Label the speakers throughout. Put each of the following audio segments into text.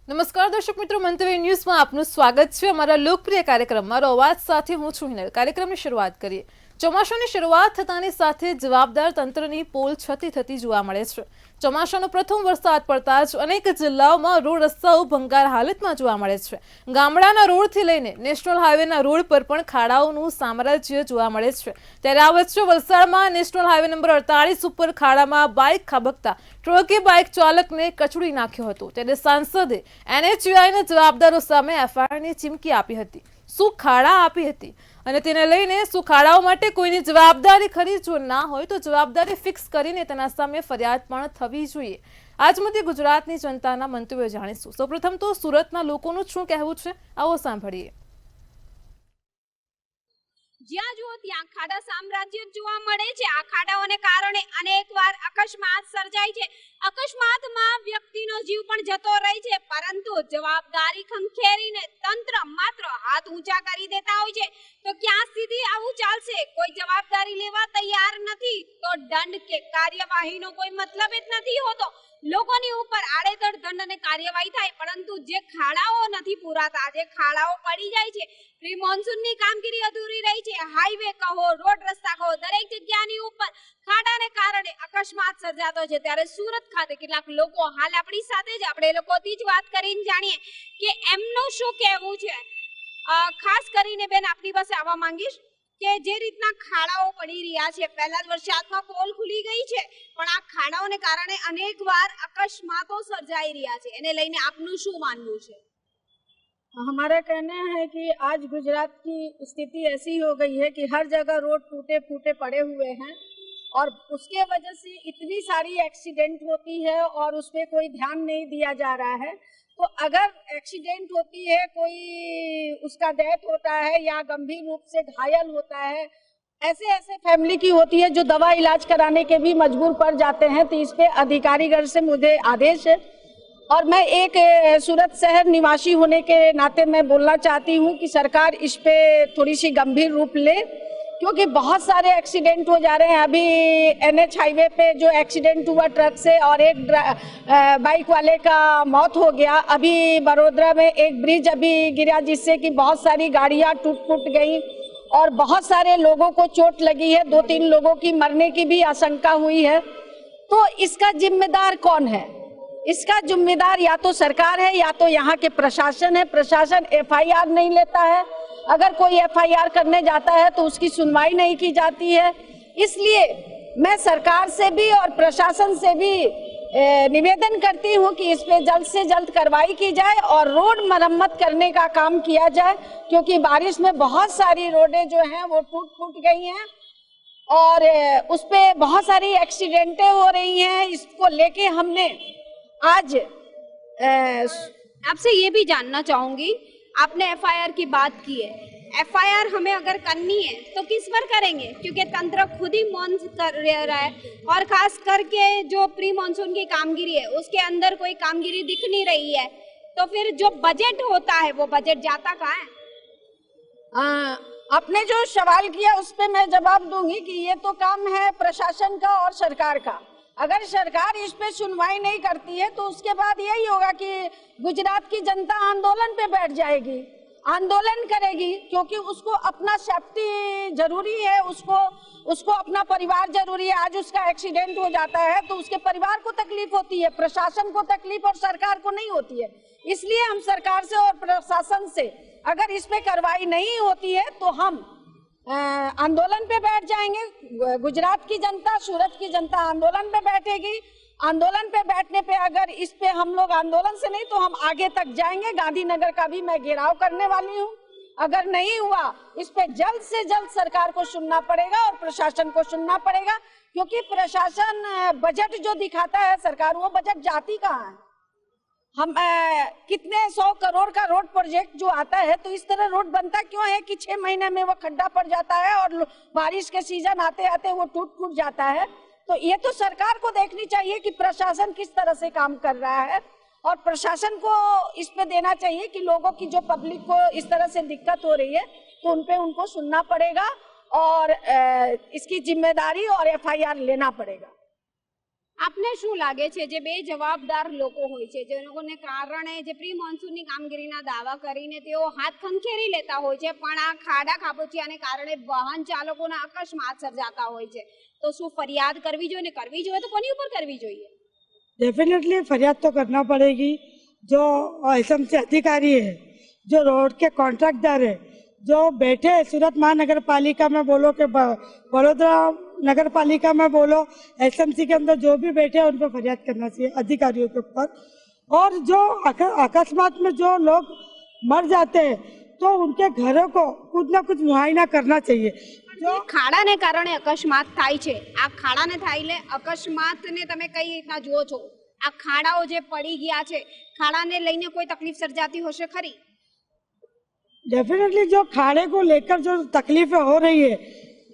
Speaker 1: નમસ્કાર દર્શક મિત્રો, મંતવ્ય ન્યૂઝમાં આપનું સ્વાગત છે। અમારા લોકપ્રિય કાર્યક્રમ મારો અવાજ સાથે હું છું હિનલ। કાર્યક્રમની શરૂઆત કરીએ। ચોમાસાની શરૂઆત થતાની સાથે જવાબદાર તંત્રની પોલ છતી થતી જોવા મળે છે। ચોમાસાનો પ્રથમ વરસાદ પડતા જ અનેક જિલ્લાઓમાં રોડ રસ્તાઓ ભંગાર હાલતમાં જોવા મળે છે। ગામડાના રોડથી લઈને નેશનલ હાઈવેના રોડ પર પણ ખાડાઓનું સામ્રાજ્ય જોવા મળે છે। ત્યારે આ વચ્ચે વલસાડમાં નેશનલ હાઈવે નંબર 48 ઉપર ખાડામાં બાઇક ખાબકતા ટ્રકે બાઇક ચાલકને કચડી નાખ્યો હતો। ત્યારે સાંસદે એનએચયુઆઈના જવાબદારો સામે એફઆઈઆરની ચીમકી આપી હતી। શું ખાડા આપી હતી અને તેને લઈને શું ખાડાઓ માટે કોઈની જવાબદારી ખરી? જો ના હોય તો જવાબદારી ફિક્સ કરીને તેના સામે ફરિયાદ પણ થવી જોઈએ। આજ મુદ્દે ગુજરાતની જનતાના મંતવ્યો જાણીશું। સૌપ્રથમ તો સુરતના લોકોનું શું કહેવું છે, આવો સાંભળીએ।
Speaker 2: જ્યાં જુઓ ત્યાં ખાડા સામ્રાજ્ય જોવા મળે છે। આ ખાડાઓને કારણે અનેકવાર અકસ્માત સર્જાય છે। અકસ્માતમાં વ્યક્તિનો જીવ પણ જતો રહે છે, પરંતુ જવાબદારી ખંખેરીને તંત્ર માત્ર હાથ ઊંચા કરી દેતા હોય છે। તો ક્યાં સુધી આવું ચાલશે? કોઈ જવાબદારી લેવા તૈયાર નથી તો દંડ કે કાર્યવાહીનો કોઈ મતલબ જ નથી હોતો। લોકોની ઉપર આડેધડ દંડ અને કાર્યવાહી થાય, પરંતુ જે ખાડાઓ નથી પૂરાતા, જે ખાડાઓ પડી જાય છે, પ્રી મોન્સૂનની કામગીરી અધૂરી રહી છે। હાઈવે કહો, રોડ રસ્તા કહો, દરેક જગ્યાની ઉપર ખાડાને કારણે અકસ્માત સર્જાતો છે। ત્યારે સુરત ખાતે કેટલાક લોકો હાલ આપણી સાથે જ, આપણે લોકોથી જ વાત કરીને જાણીએ કે એમનું શું કહેવું છે। ખાસ કરીને બેન આપની પાસે આવવા માંગીશ કે જે રીતના ખાડાઓ પડી રહ્યા છે, પહેલા જ વરસાદમાં પોલ ખુલી ગઈ છે, પણ આ ખાડાઓને કારણે અનેકવાર અકસ્માતો સર્જાઈ રહ્યા છે, એને લઈને આપનું શું માનવું છે?
Speaker 3: हमारा कहना है कि आज गुजरात की स्थिति ऐसी हो गई है कि हर जगह रोड टूटे फूटे पड़े हुए हैं और उसके वजह से इतनी सारी एक्सीडेंट होती है और उस पर कोई ध्यान नहीं दिया जा रहा है। तो अगर एक्सीडेंट होती है, कोई उसका डेथ होता है या गंभीर रूप से घायल होता है, ऐसे ऐसे फैमिली की होती है जो दवा इलाज कराने के भी मजबूर पड़ जाते हैं। तो इस पे अधिकारीगण से मुझे आदेश है और मैं एक सूरत शहर निवासी होने के नाते मैं बोलना चाहती हूँ कि सरकार इस पे थोड़ी सी गंभीर रूप ले, क्योंकि बहुत सारे एक्सीडेंट हो जा रहे हैं। अभी एनएच हाईवे पे जो एक्सीडेंट हुआ ट्रक से और एक बाइक वाले का मौत हो गया। अभी बड़ोदरा में एक ब्रिज अभी गिरा जिससे कि बहुत सारी गाड़ियाँ टूट फूट गई और बहुत सारे लोगों को चोट लगी है। 2-3 लोगों की मरने की भी आशंका हुई है। तो इसका जिम्मेदार कौन है? इसका जिम्मेदार या तो सरकार है या तो यहाँ के प्रशासन है। प्रशासन एफआईआर नहीं लेता है, अगर कोई एफआईआर करने जाता है तो उसकी सुनवाई नहीं की जाती है। इसलिए मैं सरकार से भी और प्रशासन से भी निवेदन करती हूँ कि इस पे जल्द से जल्द कार्रवाई की जाए और रोड मरम्मत करने का काम किया जाए, क्योंकि बारिश में बहुत सारी रोडें जो हैं वो टूट फूट गई हैं और उस पे बहुत सारी एक्सीडेंटें हो रही हैं। इसको लेके हमने आज
Speaker 2: आपसे ये भी जानना चाहूंगी, आपने एफआईआर की बात की है, एफआईआर हमें अगर करनी है तो किस पर करेंगे? क्योंकि तंत्र खुद ही मौन कर रहा है और खास करके जो प्री मॉनसून की कामगिरी है उसके अंदर कोई कामगिरी दिख नहीं रही है। तो फिर जो बजट होता है वो बजट जाता कहाँ है?
Speaker 3: आपने जो सवाल किया उस पे मैं जवाब दूंगी कि ये तो काम है प्रशासन का और सरकार का। अगर सरकार इस पे सुनवाई नहीं करती है तो उसके बाद यही होगा कि गुजरात की जनता आंदोलन पे बैठ जाएगी, आंदोलन करेगी, क्योंकि उसको अपना सेफ्टी जरूरी है, उसको अपना परिवार जरूरी है। आज उसका एक्सीडेंट हो जाता है तो उसके परिवार को तकलीफ होती है, प्रशासन को तकलीफ और सरकार को नहीं होती है। इसलिए हम सरकार से और प्रशासन से अगर इस पे कार्रवाई नहीं होती है तो हम आंदोलन पे बैठ जाएंगे। गुजरात की जनता, सूरत की जनता आंदोलन पे बैठेगी। आंदोलन पे बैठने पे अगर इस पे हम लोग आंदोलन से नहीं तो हम आगे तक जाएंगे। गांधीनगर का भी मैं घेराव करने वाली हूँ। अगर नहीं हुआ इस पे जल्द से जल्द सरकार को सुनना पड़ेगा और प्रशासन को सुनना पड़ेगा, क्योंकि प्रशासन बजट जो दिखाता है सरकार, वो बजट जाती कहाँ है? हम कितने 100 करोड़ का रोड प्रोजेक्ट जो आता है, तो इस तरह रोड बनता क्यों है कि 6 महीने में वो खड्डा पड़ जाता है और बारिश के सीजन आते आते वो टूट फूट जाता है। तो ये तो सरकार को देखनी चाहिए कि प्रशासन किस तरह से काम कर रहा है और प्रशासन को इस पे देना चाहिए कि लोगों की जो पब्लिक को इस तरह से दिक्कत हो रही है तो उन पे उनको सुनना पड़ेगा और इसकी जिम्मेदारी और एफआईआर लेना पड़ेगा।
Speaker 2: આપને શું લાગે છે જે બે જવાબદાર લોકો હોય છે જે લોકોને કારણે જે પ્રી મોન્સૂનની કામગીરીના દાવા કરીને તેઓ હાથ ખંખેરી લેતા હોય છે પણ આ ખાડા ખાબોચિયાને કારણે વાહન ચાલકોના અકસ્માત સર્જાતા હોય છે તો શું ફરિયાદ કરવી જોઈએ ને કરવી જોઈએ તો કોની ઉપર करवी જોઈએ?
Speaker 4: डेफिनेटली फरियाद तो करना पड़ेगी। जो एसएमसी अधिकारी है, जो रोड के कॉन्ट्रैक्टर है, जो बैठे सूरत महानगर पालिका में बोलो कि बड़ौदा नगर पालिका में बोलो, एसएमसी के अंदर जो भी बैठे हैं उन पर फरियाद करना चाहिए अधिकारियों के ऊपर। और जो अकस्मात में जो लोग मर जाते हैं तो उनके घरों को कुछ ना कुछ मुआयना करना चाहिए।
Speaker 2: जो ખાડાને કારણે અકસ્માત થાય છે આ ખાડાને થાયલે અકસ્માતને તમે કઈ રીતના જુઓ છો? આ ખાડાઓ જે પડી ગયા છે ખાડાને લઈને કોઈ તકલીફ સર્જાતી હશે ખરી?
Speaker 4: डेफिनेटली जो खाड़े को लेकर जो तकलीफें हो रही है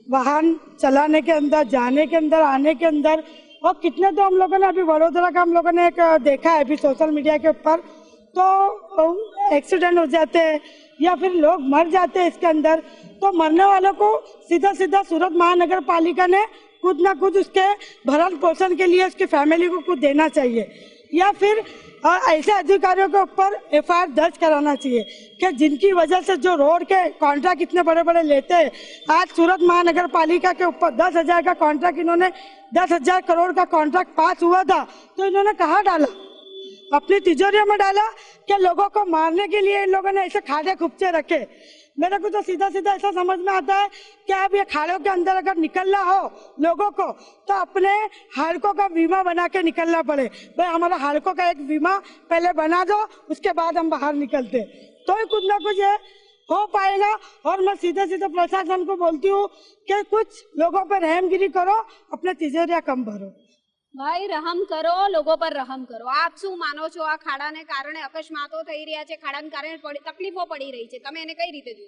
Speaker 4: वाहन चलाने के अंदर, जाने के अंदर, आने के अंदर, और कितने तो हम लोगों ने अभी वडोदरा का हम लोगों ने एक देखा है अभी सोशल मीडिया के ऊपर, तो एक्सीडेंट हो जाते हैं या फिर लोग मर जाते हैं इसके अंदर। तो मरने वालों को सीधा सीधा सूरत महानगर पालिका ने कुछ ना कुछ उसके भरण पोषण के लिए उसकी फैमिली को कुछ देना चाहिए या फिर ऐसे अधिकारियों के ऊपर एफआईआर दर्ज कराना चाहिए कि जिनकी वजह से जो रोड के कॉन्ट्रैक्ट इतने बड़े बड़े लेते हैं। आज सूरत महानगर पालिका के ऊपर 10,000 का कॉन्ट्रैक्ट, इन्होंने 10,000 करोड़ का कॉन्ट्रैक्ट पास हुआ था तो इन्होंने कहाँ डाला? अपनी तिजोरियों में डाला कि लोगों को मारने के लिए इन लोगों ने ऐसे खाड़े खुपचे रखे। मेरे को तो सीधा सीधा ऐसा समझ में आता है कि अब ये खाड़ों के अंदर अगर निकलना हो लोगों को तो अपने हाड़कों का बीमा बना के निकलना पड़े। भाई हमारा हाड़कों का एक बीमा पहले बना दो, उसके बाद हम बाहर निकलते तो ही कुछ ना कुछ ये हो पाएगा। और मैं सीधे सीधे प्रशासन को बोलती हूँ कि कुछ लोगों पर रहमगिरी करो, अपने तिजोरिया कम भरो।
Speaker 2: ભાઈ રહમ કરો, લોકો પર રહમ કરો। આપ શું માનો છો? આ ખાડાને કારણે અકસ્માતો થઈ રહ્યા છે, ખાડાને કારણે તકલીફો પડી રહી છે, તમે એને કઈ રીતે જુઓ?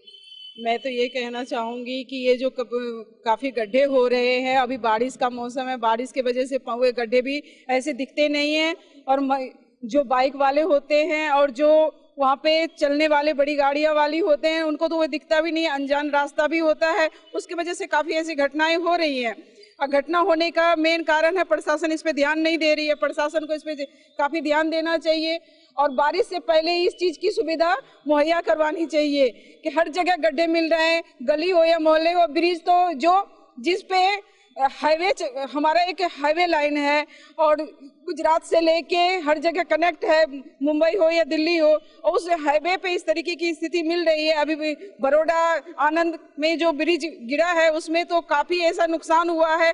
Speaker 5: मैं तो ये कहना चाहूँगी कि ये जो काफ़ी गड्ढे हो रहे हैं, अभी बारिश का मौसम है, बारिश की वजह से हुए गड्ढे भी ऐसे दिखते नहीं हैं और जो बाइक वाले होते हैं और जो वहाँ पे चलने वाले बड़ी गाड़ियाँ वाली होते हैं उनको तो वो दिखता भी नहीं है, अनजान रास्ता भी होता है, उसकी वजह से काफ़ी ऐसी घटनाएं हो रही हैं। घटना होने का मेन कारण है प्रशासन इस पे ध्यान नहीं दे रही है। प्रशासन को इस पे काफ़ी ध्यान देना चाहिए और बारिश से पहले ही इस चीज़ की सुविधा मुहैया करवानी चाहिए कि हर जगह गड्ढे मिल रहे हैं, गली हो या मोहल्ले हो, ब्रिज तो जो जिस पे हाईवे हमारा एक हाईवे लाइन है और गुजरात से लेके हर जगह कनेक्ट है, मुंबई हो या दिल्ली हो, और उस हाईवे पे इस तरीके की स्थिति मिल रही है। अभी भी बड़ौदा आनंद में जो ब्रिज गिरा है उसमें तो काफ़ी ऐसा नुकसान हुआ है,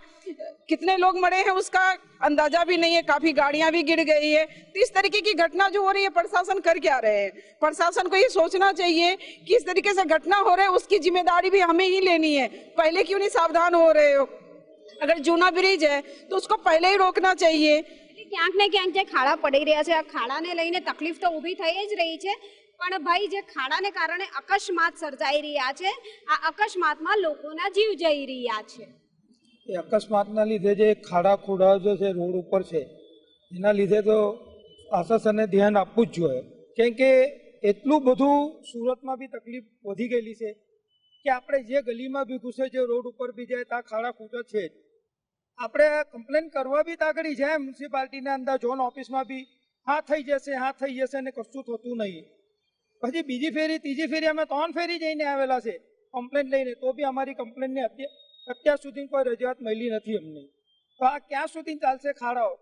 Speaker 5: कितने लोग मरे हैं उसका अंदाजा भी नहीं है, काफ़ी गाड़ियां भी गिर गई है। तो इस तरीके की घटना जो हो रही है प्रशासन कर क्या रहे हैं? प्रशासन को ये सोचना चाहिए कि इस तरीके से घटना हो रही है उसकी जिम्मेदारी भी हमें ही लेनी है। पहले क्यों नहीं सावधान हो रहे हो? अगर जूना ब्रिज है तो उसको पहले ही रोकना चाहिए।
Speaker 2: ક્યાંક ને ક્યાંક જે ખાડા પડી રહ્યા છે આ ખાડાને લઈને તકલીફ તો ઊભી થઈ જ રહી છે પણ ભાઈ જે ખાડાને કારણે અકસ્માત સર્જાઈ રહ્યા છે આ અકસ્માતમાં લોકોના જીવ જઈ રહ્યા છે।
Speaker 6: એ અકસ્માતના લીધે જે ખાડા ખોડા જે છે રોડ ઉપર છે એના લીધે તો પ્રશાસને ધ્યાન આપવું જ જોઈએ કેમ કે એટલું બધું સુરતમાં બી તકલીફ વધી ગયેલી છે કે આપણે જે ગલીમાં બી ઘૂસે જે રોડ ઉપર બી જાય ત્યાં ખાડા ખોડા છે જ। આપણે કમ્પ્લેન કરવા બી તાગડી જાય મ્યુનિસિપાલિટીના અંદર ઝોન ઓફિસમાં બી હા થઈ જશે ને કશું થતું નહીં। પછી બીજી ફેરી ત્રીજી ફેરી અમે 3 ફેરી જઈને આવેલા છે કમ્પ્લેન લઈને તો બી અમારી કમ્પ્લેનને અત્યાર સુધી કોઈ રજૂઆત મળી નથી અમને। તો આ ક્યાં સુધી ચાલશે ખાડાઓ?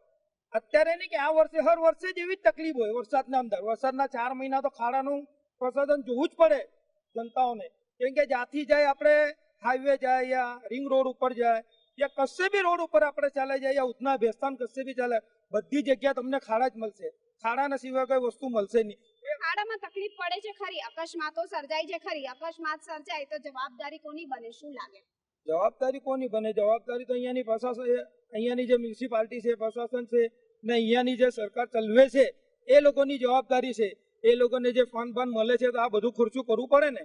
Speaker 6: અત્યારે નહીં કે આ વર્ષે હર વર્ષે જેવી જ તકલીફ હોય વરસાદના અંદર, વરસાદના 4 મહિના તો ખાડાનું પ્રસાધન જોવું જ પડે જનતાઓને કેમ કે જ્યાંથી જાય આપણે હાઈવે જાય યા રિંગ રોડ ઉપર જાય या कसे भी रोड ऊपर આપણે ચાલે જાય या ઉધના ભેસ્તાન કસે भी ચાલે બધી જગ્યા તમને ખાડા જ મળશે, ખાડાના સિવાય કોઈ વસ્તુ મળશે નહીં।
Speaker 2: ખાડામાં તકલીફ પડે છે ખરી, અકસ્માતો સર્જાય છે ખરી, અકસ્માત સર્જાય તો જવાબદારી કોની બને શું લાગે?
Speaker 6: જવાબદારી કોની બને? જવાબદારી તો અહીંયાની પ્રશાસન, અહીંયાની જે મ્યુનિસિપાલિટી છે, પ્રશાસન છે ને અહીંયાની જે સરકાર ચલાવે છે એ લોકોની જવાબદારી છે। એ લોકોને જે ફંડ મળે છે તો આ બધું ખર્ચું કરવું પડે ને।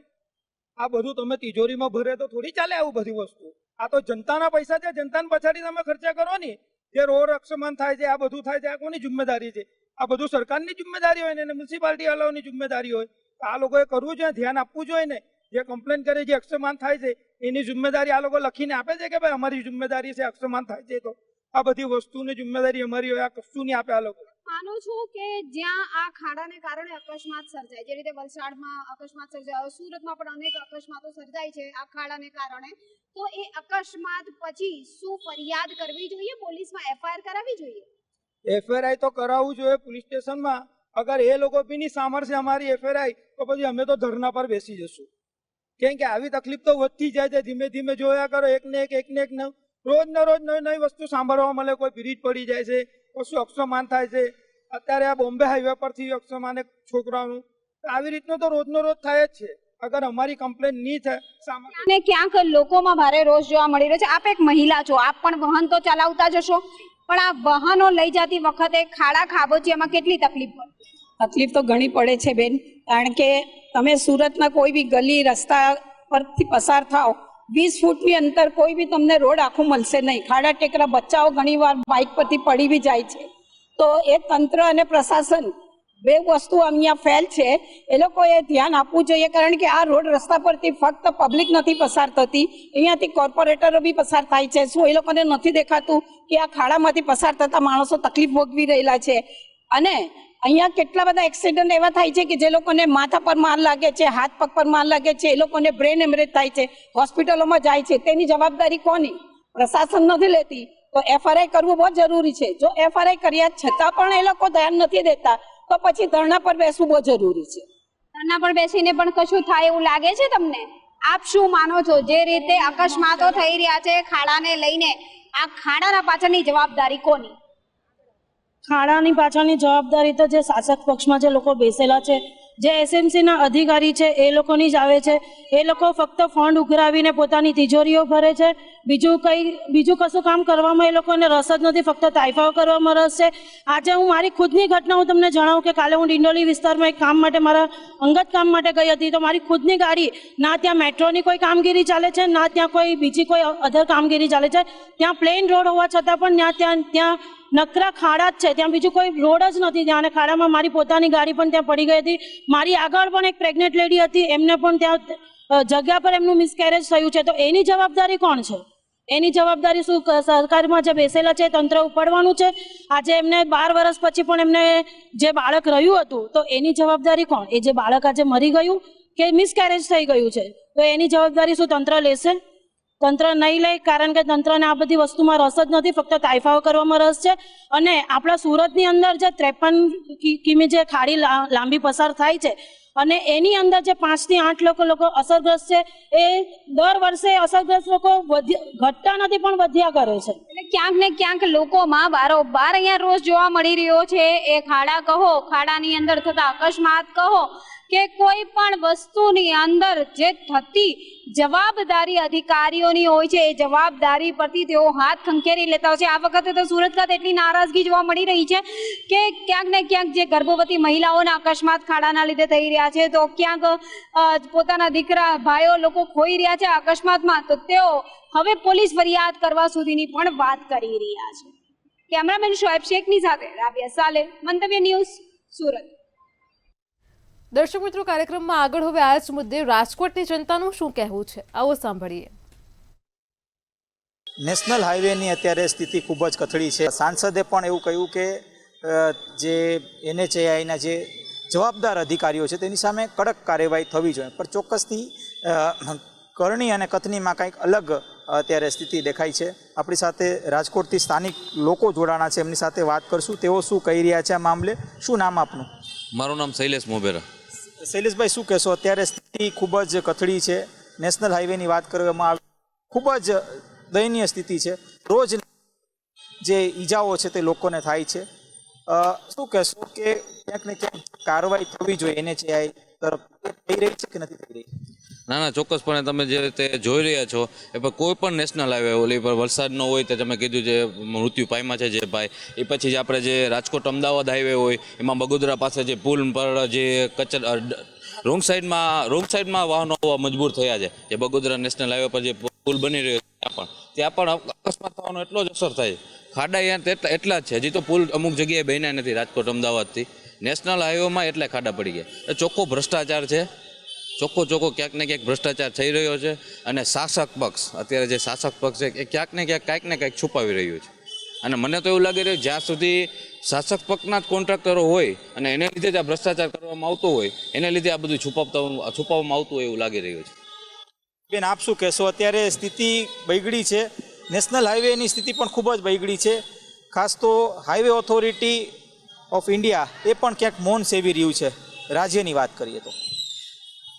Speaker 6: આ બધું તમે તિજોરીમાં ભરે તો થોડી ચાલે આવું બધી વસ્તુ। આ તો જનતાના પૈસા છે, જનતાને પછાડી તમે ખર્ચા કરો ને। જે રોડ અક્ષમાન થાય છે, આ બધું થાય છે, આ કોની જિમ્મેદારી છે? આ બધું સરકારની જિમ્મેદારી હોય ને મ્યુનિસિપાલિટી વાળાઓની જિમ્મેદારી હોય। આ લોકોએ કરવું જોઈએ, ધ્યાન આપવું જોઈએ ને। જે કમ્પ્લેન કરે જે અક્ષમાન થાય છે એની જિમ્મેદારી આ લોકો લખીને આપે છે કે ભાઈ અમારી જિમ્મેદારી છે અક્ષમાન થાય છે તો આ બધી વસ્તુની જિમ્મેદારી અમારી હોય, આ કશું નહીં આપે આ લોકો.
Speaker 2: માનું છું કે જ્યાં આ ખાડાને કારણે અકસ્માત સર્જાય, જે રીતે વલસાડમાં અકસ્માત સર્જાયો, સુરતમાં પણ અનેક અકસ્માતો સર્જાય છે આ ખાડાને કારણે, તો એ અકસ્માત પછી શું ફરિયાદ કરવી જોઈએ, પોલીસમાં એફઆઈઆર કરાવવી જોઈએ?
Speaker 6: એફઆઈઆર તો કરાવવું જોઈએ પોલીસ સ્ટેશનમાં. અગર એ લોકો બી નહીં સાંભળશે અમારી એફઆઈઆર તો પછી અમે તો ધરણા પર બેસી જશું. કેમ કે આવી તકલીફ તો વધતી જાય છે. ધીમે ધીમે જોયા કરો, એકને એક રોજ ને રોજ નવી નવી વસ્તુ સાંભળવા મળે. કોઈ બ્રિજ પડી જાય છે, કશું અક્ષમાન થાય છે. અત્યારે આ બોમ્બે હાઈવે પરથી અક્ષમાન એક છોકરાનું, આવી રીતનું તો રોજનો રોજ થાય જ છે. અગર અમારી કમ્પ્લેન નહીં થાય
Speaker 2: અને ક્યાંક લોકોમાં ભારે રોષ જોવા મળી રહ્યો છે. આપ એક મહિલા છો, આપ પણ વાહન તો ચલાવતા જ હશો, પણ આ વાહનો લઈ જતી વખતે ખાડા ખાબોચિયામાં કેટલી તકલીફ પડે?
Speaker 5: તકલીફ તો ઘણી પડે છે બેન, કારણ કે તમે સુરતના કોઈ બી ગલી રસ્તા પરથી પસાર થાઓ, 20 ફૂટની અંતર કોઈ બી તમને રોડ આખું મળશે નહીં. ખાડા ટેકરા, બચ્ચાઓ ઘણીવાર બાઇક પરથી પડી બી જાય છે. તો એ તંત્ર અને પ્રશાસન બે વસ્તુ અહીંયા ફેલ છે, એ લોકોએ ધ્યાન આપવું જોઈએ. કારણ કે આ રોડ રસ્તા પરથી ફક્ત પબ્લિક નથી પસાર થતી, અહીંયાથી કોર્પોરેટરો બી પસાર થાય છે. શું એ લોકોને નથી દેખાતું કે આ ખાડામાંથી પસાર થતા માણસો તકલીફ ભોગવી રહેલા છે? અને અહીંયા કેટલા બધા એક્સિડન્ટ એવા થાય છે કે જે લોકોને માથા પર માર લાગે છે, હાથ પગ પર માર લાગે છે, એ લોકોને બ્રેન હેમરેજ થાય છે, હોસ્પિટલોમાં જાય છે. તેની જવાબદારી કોની? પ્રશાસન નથી લેતી. તો એફઆરઆઈ કરવું બહુ જરૂરી છે. જો એફઆરઆઈ કર્યા છતાં પણ એ લોકો ધ્યાન નથી દેતા તો પછી ધરણા પર બેસવું બહુ જરૂરી છે.
Speaker 2: ધરણા પર બેસીને પણ કશું થાય એવું લાગે છે તમને? આપ શું માનો છો, જે રીતે અકસ્માતો થઈ રહ્યા છે ખાડાને લઈને, આ ખાડાના પાછળની જવાબદારી કોની?
Speaker 7: ખાડાની પાછળની જવાબદારી તો જે શાસક પક્ષમાં જે લોકો બેસેલા છે, જે એસએમસીના અધિકારી છે, એ લોકોની જ આવે છે. એ લોકો ફક્ત ફંડ ઉઘરાવીને પોતાની તિજોરીઓ ભરે છે. બીજું કશું કામ કરવામાં એ લોકોને રસ જ નથી, ફક્ત તાઇફાઓ કરવામાં રસ છે. આજે હું મારી ખુદની ઘટના હું તમને જણાવું કે કાલે હું ડિંડોલી વિસ્તારમાં એક કામ માટે, મારા અંગત કામ માટે ગઈ હતી. તો મારી ખુદની ગાડી, ના ત્યાં મેટ્રોની કોઈ કામગીરી ચાલે છે, ના ત્યાં કોઈ બીજી કોઈ અધર કામગીરી ચાલે છે. ત્યાં પ્લેન રોડ હોવા છતાં પણ ત્યાં નકરા ખાડા જ છે. ત્યાં બીજું કોઈ રોડ જ નથી. ત્યાં અને ખાડામાં મારી પોતાની ગાડી પણ ત્યાં પડી ગઈ હતી. મારી આગળ પણ એક પ્રેગ્નેન્ટ લેડી હતી, એમને પણ ત્યાં જગ્યા પર એમનું મિસકેરેજ થયું છે. તો એની જવાબદારી કોણ છે? એની જવાબદારી શું સરકારમાં જે બેસેલા છે તંત્ર ઉપાડવાનું છે? આજે એમને 12 વર્ષ પછી પણ એમને જે બાળક રહ્યું હતું, તો એની જવાબદારી કોણ? એ જે બાળક આજે મરી ગયું કે મિસકેરેજ થઈ ગયું છે, તો એની જવાબદારી શું તંત્ર લેશે? તંત્ર નહીં લે, કારણ કે તંત્રને આ બધી વસ્તુમાં રસ જ નથી, ફક્ત તાઇફાઓ કરવામાં રસ છે. અને આપણા સુરતની અંદર જે 53 કિમી જે ખાડી લાંબી પસાર થાય છે, અને એની અંદર જે 5 થી 8 લોકો અસરગ્રસ્ત છે, એ દર વર્ષે અસરગ્રસ્ત લોકો ઘટતા નથી પણ વધ્યા કરે છે.
Speaker 2: એટલે ક્યાંક ને ક્યાંક લોકોમાં બારોબાર અહીંયા રોજ જોવા મળી રહ્યો છે. એ ખાડા કહો, ખાડાની અંદર થતા અકસ્માત કહો, કે કોઈ પણ વસ્તુની અંદર જે થતી જવાબદારી અધિકારીઓની હોય છે, એ જવાબદારી પરથી તેઓ હાથ ખંખેરી લેતા હોય છે. આ વખતે તો સુરત ખાતે એટલી નારાજગી જોવા મળી રહી છે કે ક્યાંક ને ક્યાંક જે ગર્ભવતી મહિલાઓના અકસ્માત ખાડાના લીધે થઈ રહ્યા છે, તો ક્યાંક પોતાના દીકરા ભાઈઓ લોકો ખોઈ રહ્યા છે અકસ્માતમાં, તો તેઓ હવે પોલીસ ફરિયાદ કરવા સુધીની પણ વાત કરી રહ્યા છે. કેમેરામેન શોએબ શેખની સાથે રાબિયા સાલે, મંતવ્ય ન્યૂઝ, સુરત.
Speaker 1: દર્શક મિત્રો, કાર્યક્રમમાં આગળ હવે આ જ મુદ્દે રાજકોટની જનતાનું શું કહેવું છે, આવો સાંભળીએ.
Speaker 8: નેશનલ હાઈવેની અત્યારે સ્થિતિ ખૂબ જ કથળી છે. સાંસદે પણ એવું કહ્યું કે જે NHAIના જે જવાબદાર અધિકારીઓ છે તેની સામે કડક કાર્યવાહી થવી જોઈએ, પણ ચોક્કસથી કરણી અને કથનીમાં કંઈક અલગ અત્યારે સ્થિતિ દેખાય છે. આપણી સાથે રાજકોટથી સ્થાનિક લોકો જોડાણા છે, એમની સાથે વાત કરશું. તેઓ શું કહી રહ્યા છે આ મામલે. શું નામ આપનું?
Speaker 9: મારું નામ શૈલેષ મોબેરા.
Speaker 8: શૈલેષભાઈ, શું કહેશો? અત્યારે સ્થિતિ ખૂબ જ કથળી છે. નેશનલ હાઈવેની વાત કરવામાં આવે, ખૂબ જ દયનીય સ્થિતિ છે. રોજ જે ઈજાઓ છે તે લોકોને થાય છે. શું કહેશો કે ક્યાંક ને ક્યાંક કાર્યવાહી થવી જોઈએ NHAI તરફ, થઈ રહી છે કે નથી થઈ રહી?
Speaker 9: ના, ચોક્કસપણે તમે જે રીતે જોઈ રહ્યા છો એ પર કોઈ પણ નેશનલ હાઈવે, ઓલી પર વલસાડનો હોય તે તમે કીધું જે મૃત્યુ પામ્યા છે જે ભાઈ, એ પછી જે આપણે જે રાજકોટ અમદાવાદ હાઈવે હોય એમાં બગોદરા પાસે જે પુલ પર જે રોંગ સાઈડમાં વાહનો મજબૂર થયા છે. જે બગોદરા નેશનલ હાઈવે પર જે પુલ બની રહ્યો છે ત્યાં પણ અકસ્માત થવાનો એટલો જ અસર થાય. ખાડા અહીંયા એટલા જ છે. હજી તો પુલ અમુક જગ્યાએ બન્યા નથી રાજકોટ અમદાવાદથી. નેશનલ હાઈવેમાં એટલે ખાડા પડી ગયા. એ ચોખ્ખો ભ્રષ્ટાચાર છે. ચોખ્ખો ક્યાંક ને ક્યાંક ભ્રષ્ટાચાર થઈ રહ્યો છે. અને શાસક પક્ષ, અત્યારે જે શાસક પક્ષ છે એ ક્યાંક ને ક્યાંક છુપાવી રહ્યું છે. અને મને તો એવું લાગી રહ્યું જ્યાં સુધી શાસક પક્ષના જ કોન્ટ્રાક્ટરો હોય અને એને લીધે જ આ ભ્રષ્ટાચાર કરવામાં આવતો હોય, એને લીધે આ બધું છુપાવવામાં આવતું હોય એવું લાગી રહ્યું છે.
Speaker 8: બેન, આપ શું કહેશો? અત્યારે સ્થિતિ બગડી છે, નેશનલ હાઈવેની સ્થિતિ પણ ખૂબ જ બગડી છે. ખાસ તો હાઈવે ઓથોરિટી ઓફ ઇન્ડિયા એ પણ ક્યાંક મૌન સેવી રહ્યું છે. રાજ્યની વાત કરીએ તો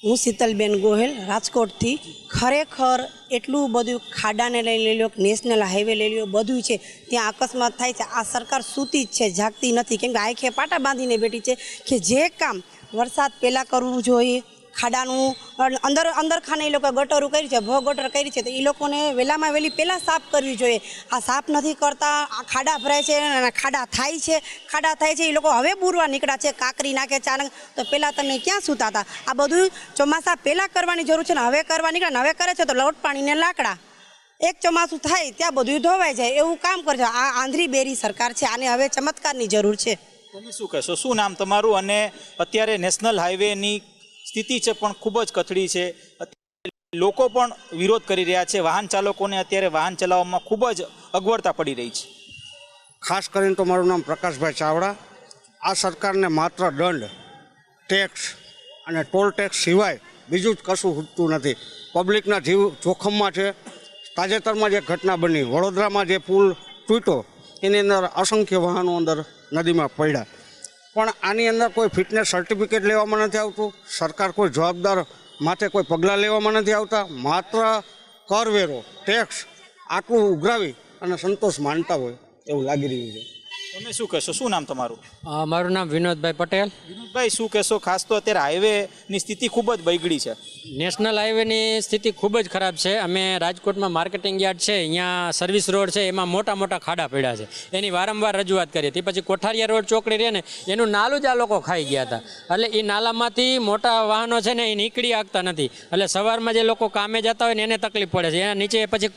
Speaker 10: હું શીતલબેન ગોહેલ રાજકોટથી. ખરેખર એટલું બધું ખાડાને લઈ લો, નેશનલ હાઈવે લઈ લો, બધું છે ત્યાં અકસ્માત થાય છે. આ સરકાર સૂતી જ છે, જાગતી નથી. કેમ કે આંખે પાટા બાંધીને બેઠી છે કે જે કામ વરસાદ પહેલાં કરવું જોઈએ, ખાડાનું અંદર ખાને એ લોકો ગટરો કરી છે, ગટર કરી છે, તો એ લોકોને વહેલામાં વહેલી પહેલાં સાફ કરવી જોઈએ. આ સાફ નથી કરતા, આ ખાડા ભરાય છે અને ખાડા થાય છે. એ લોકો હવે બુરવા નીકળ્યા છે, કાંકરી નાખે ચાણક. તો પહેલાં તમે ક્યાં સૂતા હતા? આ બધું ચોમાસા પહેલાં કરવાની જરૂર છે ને હવે કરવા નીકળ્યા ને હવે કરે છે તો લોટ પાણીને લાકડા. એક ચોમાસું થાય ત્યાં બધું ધોવાઈ જાય એવું કામ કરે છે. આ આંધળી બેરી સરકાર છે, આને હવે ચમત્કારની જરૂર છે.
Speaker 8: તમે શું કહેશો? શું નામ તમારું? અને અત્યારે નેશનલ હાઈવેની સ્થિતિ છે પણ ખૂબ જ કથળી છે. લોકો પણ વિરોધ કરી રહ્યા છે. વાહન ચાલકોને અત્યારે વાહન ચલાવવામાં ખૂબ જ અગવડતા પડી રહી છે.
Speaker 11: ખાસ કરીને તો મારું નામ પ્રકાશભાઈ ચાવડા. આ સરકારને માત્ર દંડ, ટેક્સ અને ટોલ ટેક્સ સિવાય બીજું જ કશું ખૂટતું નથી. પબ્લિકના જીવ જોખમમાં છે. તાજેતરમાં જે ઘટના બની વડોદરામાં, જે પુલ તૂટ્યો એની અંદર અસંખ્ય વાહનો અંદર નદીમાં પડ્યા, પણ આની અંદર કોઈ ફિટનેસ સર્ટિફિકેટ લેવામાં નથી આવતું. સરકાર કોઈ જવાબદાર માથે કોઈ પગલાં લેવામાં નથી આવતા. માત્ર કરવેરો, ટેક્સ આટલું ઉઘરાવી અને સંતોષ માનતા હોય એવું લાગી રહ્યું છે.
Speaker 8: તમે શું કહેશો? શું નામ તમારું?
Speaker 12: મારું નામ વિનોદભાઈ પટેલ.
Speaker 8: વિનોદભાઈ, શું કહેશો? ખાસ તો અત્યારે હાઈવેની સ્થિતિ ખૂબ જ બગડી છે.
Speaker 12: નેશનલ હાઈવેની સ્થિતિ ખૂબ જ ખરાબ છે. અમે રાજકોટમાં માર્કેટિંગ યાર્ડ છે, અહીંયા સર્વિસ રોડ છે, એમાં મોટા મોટા ખાડા પડ્યા છે. એની વારંવાર રજૂઆત કરી હતી. પછી કોઠારિયા રોડ ચોકડી રહે ને એનું નાલું જ આ લોકો ખાઈ ગયા હતા. એટલે એ નાલામાંથી મોટા વાહનો છે ને એ નીકળી શકતા નથી. એટલે સવારમાં જે લોકો કામે જતા હોય ને એને તકલીફ પડે છે. એના નીચે પછી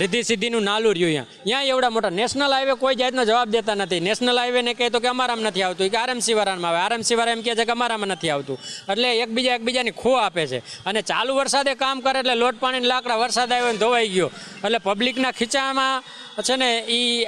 Speaker 12: રીધી સીધીનું નાલું રહ્યું. ત્યાં એવડા મોટા નેશનલ હાઈવે કોઈ જાતનો જવાબ દેતા નથી. નેશનલ હાઈવેને કહે તો કે અમારામાં નથી આવતું, કે આરએમસી વાળામાં આવે, આરએમસી વાળા એમ કહે છે કે અમારામાં નથી આવતું. એટલે એકબીજાની ખો આપે છે. અને ચાલુ વરસાદે કામ કરે એટલે લોટ પાણી લાકડા વરસાદ આવ્યો ને ધોવાઈ ગયો. એટલે પબ્લિકના ખીચામાં છે ને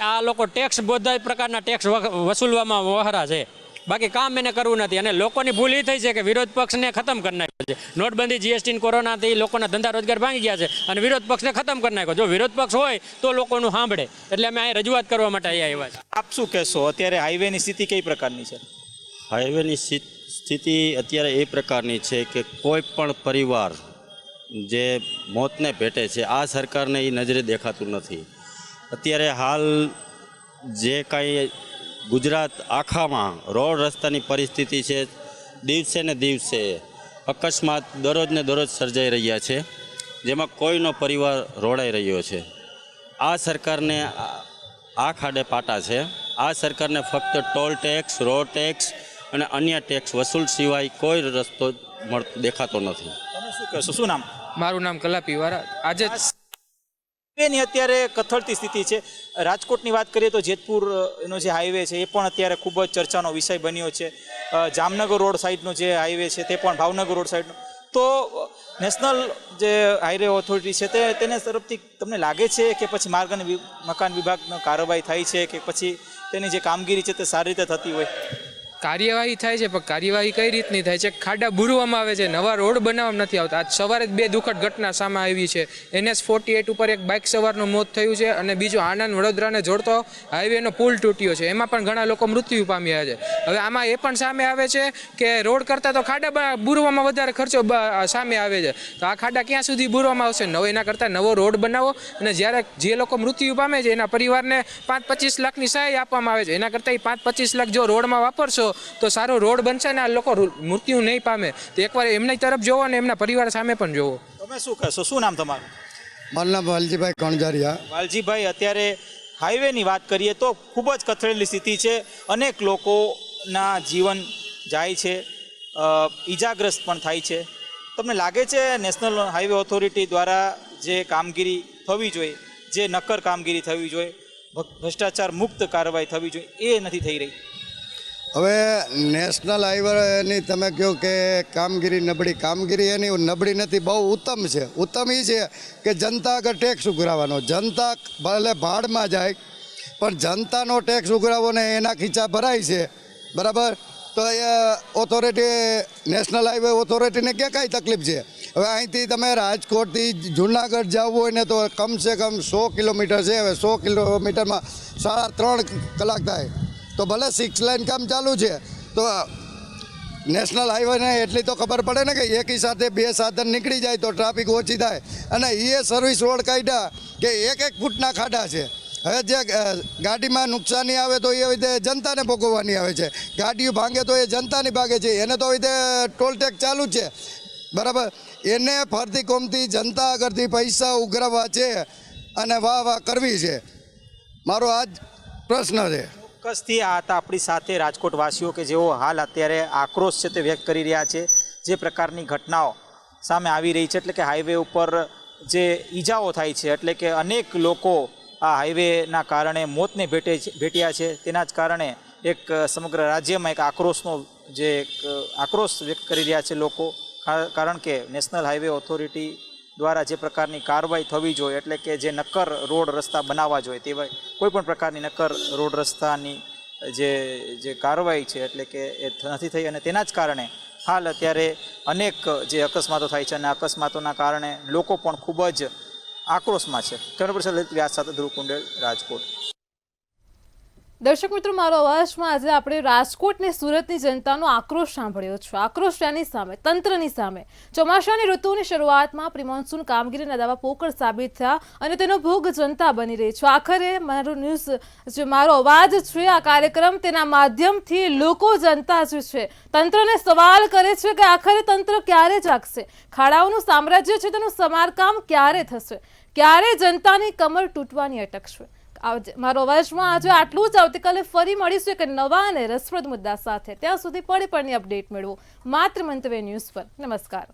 Speaker 12: આ લોકો ટેક્સ બધા પ્રકારના ટેક્સ વસૂલવામાં વહરા છે. બાકી કામ એને કરવું નથી. અને લોકોની ભૂલ એ થઈ છે કે વિરોધ પક્ષને ખતમ કરી નાખ્યો છે. નોટબંધી, જીએસટી, કોરોનાથી લોકોના ધંધા રોજગાર ભાંગી ગયા છે અને વિરોધ પક્ષને ખતમ કરી નાખ્યો. જો વિરોધ પક્ષ હોય તો લોકોનું સાંભળે. એટલે અમે અહીં રજૂઆત કરવા માટે અહીંયા આવ્યા છે.
Speaker 8: આપ શું કહેશો? અત્યારે હાઈવેની સ્થિતિ કઈ પ્રકારની છે?
Speaker 13: હાઈવેની સ્થિતિ અત્યારે એ પ્રકારની છે કે કોઈ પણ પરિવાર જે મોતને ભેટે છે આ સરકારને એ નજરે દેખાતું નથી. અત્યારે હાલ જે કાંઈ ગુજરાત આખામાં રોડ રસ્તાની પરિસ્થિતિ છે, દિવસે ને દિવસે અકસ્માત દરરોજ ને દરરોજ સર્જાઈ રહ્યા છે, જેમાં કોઈનો પરિવાર રોડાઈ રહ્યો છે. આ સરકારને આ ખાડે પાટા છે. આ સરકારને ફક્ત ટોલ ટેક્સ, રોડ ટેક્સ અને અન્ય ટેક્સ વસૂલ સિવાય કોઈ રસ્તો દેખાતો નથી.
Speaker 8: તમે શું કહેશો? શું નામ?
Speaker 14: મારું નામ કલાપી વાળા. આજે
Speaker 8: હાઈવેની અત્યારે કથળતી સ્થિતિ છે. રાજકોટની વાત કરીએ તો જેતપુર એનો જે હાઈવે છે એ પણ અત્યારે ખૂબ જ ચર્ચાનો વિષય બન્યો છે. જામનગર રોડ સાઈડનો જે હાઈવે છે તે પણ ભાવનગર રોડ સાઈડનો. તો નેશનલ જે હાઈવે ઓથોરિટી છે તેના તરફથી તમને લાગે છે કે પછી માર્ગ અને મકાન વિભાગનો કાર્યવાહી થાય છે કે પછી તેની જે કામગીરી છે તે સારી રીતે થતી હોય?
Speaker 14: કાર્યવાહી થાય છે, પણ કાર્યવાહી કઈ રીતની થાય છે? ખાડા બુરવામાં આવે છે, નવા રોડ બનાવવામાં નથી આવતા. આજ સવારે જ 2 દુઃખદ ઘટના સામે આવી છે. NH48 ઉપર એક બાઇક સવારનું મોત થયું છે અને બીજો આણંદ વડોદરાને જોડતો હાઈવેનો પુલ તૂટ્યો છે, એમાં પણ ઘણા લોકો મૃત્યુ પામ્યા છે. હવે આમાં એ પણ સામે આવે છે કે રોડ કરતાં તો ખાડા બુરવામાં વધારે ખર્ચો સામે આવે છે. તો આ ખાડા ક્યાં સુધી બુરવામાં આવશે? એના કરતાં નવો રોડ બનાવો અને જ્યારે જે લોકો મૃત્યુ પામે છે એના પરિવારને 5-25 લાખની સહાય આપવામાં આવે છે. એના કરતાં 5-25 લાખ જો રોડમાં વાપરશો તો સારો રોડ બનશે ને આ લોકો મૃત્યુ નહીં પામે. તો એકવાર એમની તરફ જોવો અને એમના પરિવાર સામે પણ જોવો.
Speaker 8: તમે શું કહેશો? શું નામ તમારું?
Speaker 15: મારું નામ વાલજીભાઈ કણજારિયા.
Speaker 8: વાલજીભાઈ, અત્યારે હાઈવેની વાત કરીએ તો ખૂબ જ કથળેલી સ્થિતિ છે. અનેક લોકોના જીવન જાય છે, ઈજાગ્રસ્ત પણ થાય છે. તમને લાગે છે નેશનલ હાઈવે ઓથોરિટી દ્વારા જે કામગીરી થવી જોઈએ, જે નક્કર કામગીરી થવી જોઈએ, ભ્રષ્ટાચાર મુક્ત કાર્યવાહી થવી જોઈએ, એ નથી થઈ રહી?
Speaker 15: હવે નેશનલ હાઈવેની તમે કહો કે કામગીરી એની નબળી નથી, બહુ ઉત્તમ છે. ઉત્તમ એ છે કે જનતા આગળ ટેક્સ ઉઘરાવવાનો, જનતા ભલે ભાડમાં જાય પણ જનતાનો ટેક્સ ઉઘરાવો ને એના ખીચા ભરાય છે, બરાબર. તો એ ઓથોરિટી, નેશનલ હાઈવે ઓથોરિટીને ક્યાં કાંઈ તકલીફ છે? હવે અહીંથી તમે રાજકોટથી જુનાગઢ જવું હોય ને તો કમસે કમ 100 કિલોમીટર છે. હવે 100 કિલોમીટરમાં 3.5 કલાક થાય. તો ભલે 6 લાઇન કામ ચાલુ છે, તો નેશનલ હાઈવેને એટલી તો ખબર પડે ને કે એકી સાથે 2 સાધન નીકળી જાય તો ટ્રાફિક ઓછી થાય. અને એ સર્વિસ રોડ કાઢ્યા કે 1 ફૂટના ખાડા છે. હવે જે ગાડીમાં નુકસાની આવે તો એ રીતે જનતાને ભોગવવાની આવે છે, ગાડીઓ ભાંગે તો એ જનતાની ભાગે છે, એને તો રીતે ટોલ ટેક્સ ચાલુ જ છે, બરાબર. એને ફરતી કોમથી જનતા આગળથી પૈસા ઉઘરાવવા છે અને વાહ કરવી છે. મારો આ જ પ્રશ્ન છે.
Speaker 8: ચોક્કસથી આ હતા આપણી સાથે રાજકોટ વાસીઓ કે જેઓ હાલ અત્યારે આક્રોશ છે તે વ્યક્ત કરી રહ્યા છે. જે પ્રકારની ઘટનાઓ સામે આવી રહી છે, એટલે કે હાઈવે ઉપર જે ઈજાઓ થાય છે, એટલે કે અનેક લોકો આ હાઈવેના કારણે મોતને ભેટ્યા છે. તેના જ કારણે એક સમગ્ર રાજ્યમાં એક આક્રોશ વ્યક્ત કરી રહ્યા છે લોકો. કારણ કે નેશનલ હાઈવે ઓથોરિટી દ્વારા જે પ્રકારની કાર્યવાહી થવી જોઈએ, એટલે કે જે નક્કર રોડ રસ્તા બનાવવા જોઈએ તેવા કોઈ પણ પ્રકારની નક્કર રોડ રસ્તાની જે કાર્યવાહી છે એટલે કે એ નથી થઈ. અને તેના જ કારણે હાલ અત્યારે અનેક જે અકસ્માતો થાય છે અને અકસ્માતોના કારણે લોકો પણ ખૂબ જ આક્રોશમાં છે. કેમેરા પર્સન લલિત વ્યાસ સાથે ધ્રુવ કુંડેલ, રાજકોટ.
Speaker 1: દર્શક મિત્રો, મારો અવાજમાં આજે આપણે રાજકોટ ને સુરતની જનતાનો આક્રોશ સાંભળ્યો છે. આક્રોશ શાની સામે? તંત્રની સામે. ચોમાસાની ઋતુની શરૂઆતમાં પ્રિમોન્સૂન કામગીરીના દાવા પોકળ સાબિત થયા અને તેનો ભોગ જનતા બની રહી છે. આખરે મારો અવાજ છે આ કાર્યક્રમ, તેના માધ્યમથી લોકો, જનતા જે છે તંત્રને સવાલ કરે છે કે આખરે તંત્ર ક્યારે જાગશે? ખાડાઓનું સામ્રાજ્ય છે તેનું સમારકામ ક્યારે થશે? ક્યારે જનતાની કમર તૂટવાની અટકશે? મારો અવાજમાં આજે આટલું જ. આવતીકાલે ફરી મળીશું એક નવા અને રસપ્રદ મુદ્દા સાથે. ત્યાં સુધી પળે પળની અપડેટ મેળવો માત્ર મંતવ્ય ન્યૂઝ પર. નમસ્કાર.